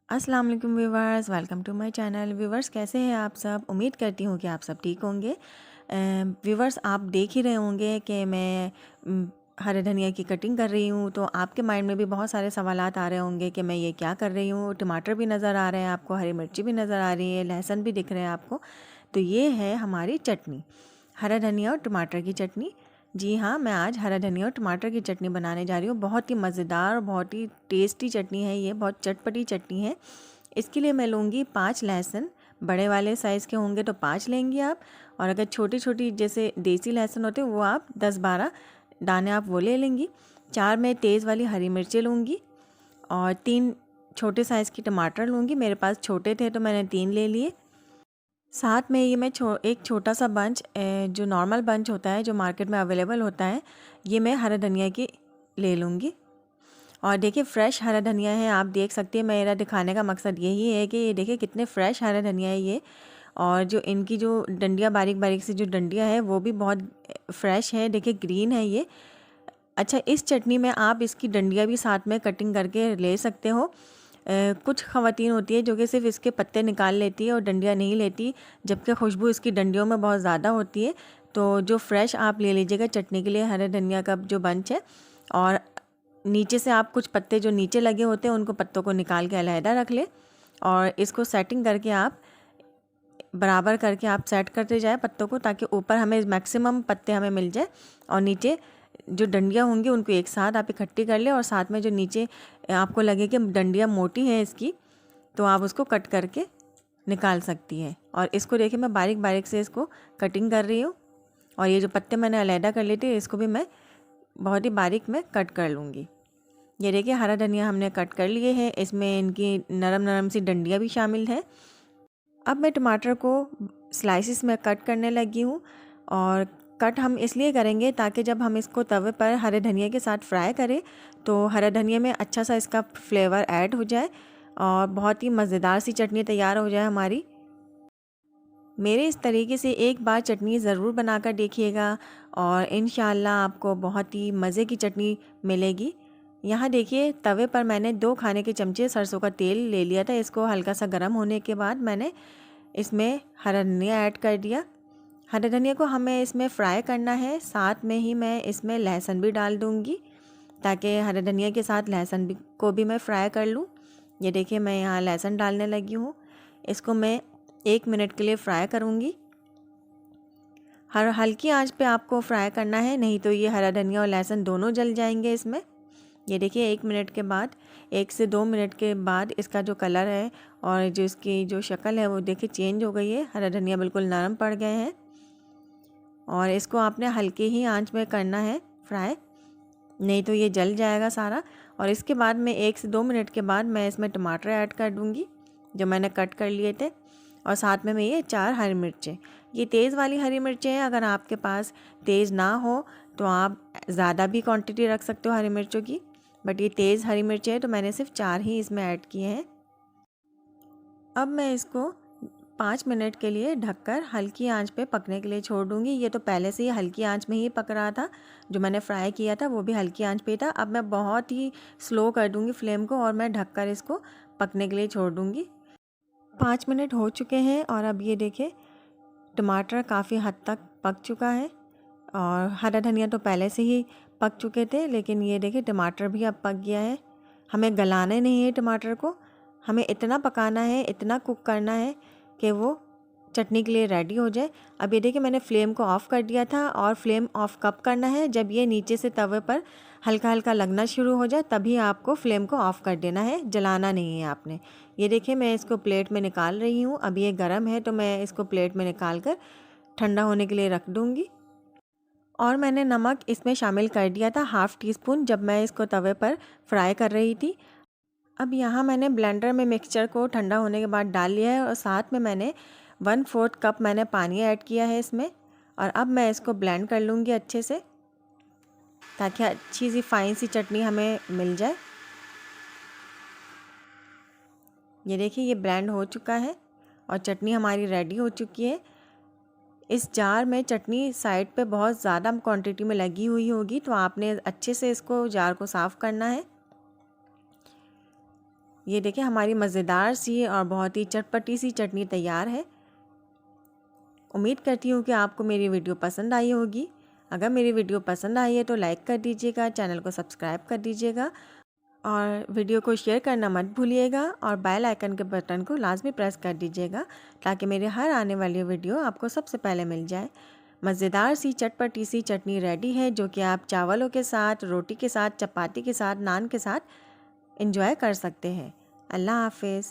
अस्सलाम वालेकुम viewers, welcome to my channel. Viewers, कैसे हैं आप सब? उम्मीद करती हूँ कि आप सब ठीक होंगे। व्यूवर्स, आप देख ही रहे होंगे कि मैं हरे धनिया की कटिंग कर रही हूँ, तो आपके माइंड में भी बहुत सारे सवालात आ रहे होंगे कि मैं ये क्या कर रही हूँ। टमाटर भी नज़र आ रहे हैं आपको, हरी मिर्ची भी नज़र आ रही है, लहसुन भी दिख रहे हैं आपको। तो ये है हमारी चटनी, हरा धनिया और टमाटर की चटनी। जी हाँ, मैं आज हरा धनिया और टमाटर की चटनी बनाने जा रही हूँ। बहुत ही मज़ेदार और बहुत ही टेस्टी चटनी है ये, बहुत चटपटी चटनी है। इसके लिए मैं लूँगी 5 लहसुन। बड़े वाले साइज़ के होंगे तो 5 लेंगी आप, और अगर छोटी छोटी जैसे देसी लहसुन होते वो आप 10-12 दाने आप वो ले लेंगी। 4 मैं तेज़ वाली हरी मिर्चें लूँगी और 3 छोटे साइज़ की टमाटर लूँगी। मेरे पास छोटे थे तो मैंने 3 ले लिए। साथ में ये मैं एक छोटा सा बंच, जो नॉर्मल बंच होता है जो मार्केट में अवेलेबल होता है, ये मैं हरा धनिया की ले लूँगी। और देखिए फ्रेश हरा धनिया है, आप देख सकते हैं। मेरा दिखाने का मकसद यही है कि ये देखिए कितने फ्रेश हरा धनिया है ये। और जो इनकी जो डंडियाँ, बारीक बारीक सी जो डंडियाँ हैं वो भी बहुत फ्रेश है। देखिए ग्रीन है ये। अच्छा, इस चटनी में आप इसकी डंडियाँ भी साथ में कटिंग करके ले सकते हो। कुछ ख़वातीन होती है जो कि सिर्फ इसके पत्ते निकाल लेती है और डंडियाँ नहीं लेती, जबकि खुशबू इसकी डंडियों में बहुत ज़्यादा होती है। तो जो फ्रेश आप ले लीजिएगा चटनी के लिए हरे धनिया का जो बंच है। और नीचे से आप कुछ पत्ते जो नीचे लगे होते हैं उनको पत्तों को निकाल के अलहदा रख ले, और इसको सेटिंग करके आप बराबर करके आप सेट करते जाए पत्तों को, ताकि ऊपर हमें मैक्सिमम पत्ते हमें मिल जाए और नीचे जो डंडियाँ होंगी उनको एक साथ आप इकट्ठी कर ले। और साथ में जो नीचे आपको लगे कि डंडियाँ मोटी है इसकी, तो आप उसको कट करके निकाल सकती हैं। और इसको देखिए मैं बारीक बारीक से इसको कटिंग कर रही हूँ। और ये जो पत्ते मैंने अलहदा कर लिए थे इसको भी मैं बहुत ही बारीक में कट कर लूँगी। ये देखिए हरा धनिया हमने कट कर लिए हैं, इसमें इनकी नरम नरम सी डंडियाँ भी शामिल हैं। अब मैं टमाटर को स्लाइसिस में कट करने लगी हूँ। और कट हम इसलिए करेंगे ताकि जब हम इसको तवे पर हरे धनिया के साथ फ्राई करें तो हरा धनिया में अच्छा सा इसका फ्लेवर ऐड हो जाए और बहुत ही मज़ेदार सी चटनी तैयार हो जाए हमारी। मेरे इस तरीके से एक बार चटनी ज़रूर बनाकर देखिएगा और इंशाल्लाह आपको बहुत ही मज़े की चटनी मिलेगी। यहाँ देखिए तवे पर मैंने 2 खाने के चमचे सरसों का तेल ले लिया था। इसको हल्का सा गर्म होने के बाद मैंने इसमें हरा धनिया ऐड कर दिया। हरे धनिया को हमें इसमें फ्राई करना है, साथ में ही मैं इसमें लहसुन भी डाल दूँगी ताकि हरे धनिया के साथ लहसुन भी को भी मैं फ्राई कर लूँ। ये देखिए मैं यहाँ लहसुन डालने लगी हूँ। इसको मैं 1 मिनट के लिए फ्राई करूँगी। हल्की आंच पे आपको फ्राई करना है, नहीं तो ये हरा धनिया और लहसुन दोनों जल जाएंगे इसमें। ये देखिए 1 मिनट के बाद, 1 से 2 मिनट के बाद इसका जो कलर है और जो इसकी जो शक्ल है वो देखिए चेंज हो गई है। हरा धनिया बिल्कुल नरम पड़ गए हैं और इसको आपने हल्के ही आंच में करना है फ्राई, नहीं तो ये जल जाएगा सारा। और इसके बाद में 1 से 2 मिनट के बाद मैं इसमें टमाटर ऐड कर दूँगी जो मैंने कट कर लिए थे। और साथ में मैं ये 4 हरी मिर्चें, ये तेज़ वाली हरी मिर्चें हैं। अगर आपके पास तेज़ ना हो तो आप ज़्यादा भी क्वांटिटी रख सकते हो हरी मिर्चों की, बट ये तेज़ हरी मिर्चें हैं तो मैंने सिर्फ 4 ही इसमें ऐड किए हैं। अब मैं इसको 5 मिनट के लिए ढककर हल्की आंच पे पकने के लिए छोड़ दूँगी। ये तो पहले से ही हल्की आंच में ही पक रहा था, जो मैंने फ्राई किया था वो भी हल्की आंच पे ही था। अब मैं बहुत ही स्लो कर दूँगी फ्लेम को और मैं ढककर इसको पकने के लिए छोड़ दूँगी। 5 मिनट हो चुके हैं और अब ये देखिए टमाटर काफ़ी हद तक पक चुका है और हरा धनिया तो पहले से ही पक चुके थे, लेकिन ये देखिए टमाटर भी अब पक गया है। हमें गलाना नहीं है टमाटर को, हमें इतना पकाना है, इतना कुक करना है कि वो चटनी के लिए रेडी हो जाए। अब ये देखिए मैंने फ्लेम को ऑफ़ कर दिया था, और फ्लेम ऑफ़ कब करना है, जब ये नीचे से तवे पर हल्का हल्का लगना शुरू हो जाए तभी आपको फ्लेम को ऑफ़ कर देना है, जलाना नहीं है आपने। ये देखिए मैं इसको प्लेट में निकाल रही हूँ। अब ये गर्म है तो मैं इसको प्लेट में निकाल कर ठंडा होने के लिए रख दूँगी। और मैंने नमक इसमें शामिल कर दिया था, ½ टी स्पून, जब मैं इसको तवे पर फ्राई कर रही थी। अब यहाँ मैंने ब्लेंडर में मिक्सचर को ठंडा होने के बाद डाल लिया है और साथ में मैंने 1/4 कप मैंने पानी ऐड किया है इसमें। और अब मैं इसको ब्लेंड कर लूँगी अच्छे से ताकि अच्छी सी फाइन सी चटनी हमें मिल जाए। ये देखिए ये ब्लेंड हो चुका है और चटनी हमारी रेडी हो चुकी है। इस जार में चटनी साइड पे बहुत ज़्यादा क्वांटिटी में लगी हुई होगी, तो आपने अच्छे से इसको जार को साफ़ करना है। ये देखिए हमारी मज़ेदार सी और बहुत ही चटपटी सी चटनी तैयार है। उम्मीद करती हूँ कि आपको मेरी वीडियो पसंद आई होगी। अगर मेरी वीडियो पसंद आई है तो लाइक कर दीजिएगा, चैनल को सब्सक्राइब कर दीजिएगा और वीडियो को शेयर करना मत भूलिएगा और बेल आइकन के बटन को लाजमी प्रेस कर दीजिएगा ताकि मेरे हर आने वाली वीडियो आपको सबसे पहले मिल जाए। मज़ेदार सी चटपटी सी चटनी रेडी है जो कि आप चावलों के साथ, रोटी के साथ, चपाती के साथ, नान के साथ एंजॉय कर सकते हैं। अल्लाह हाफ़िज़।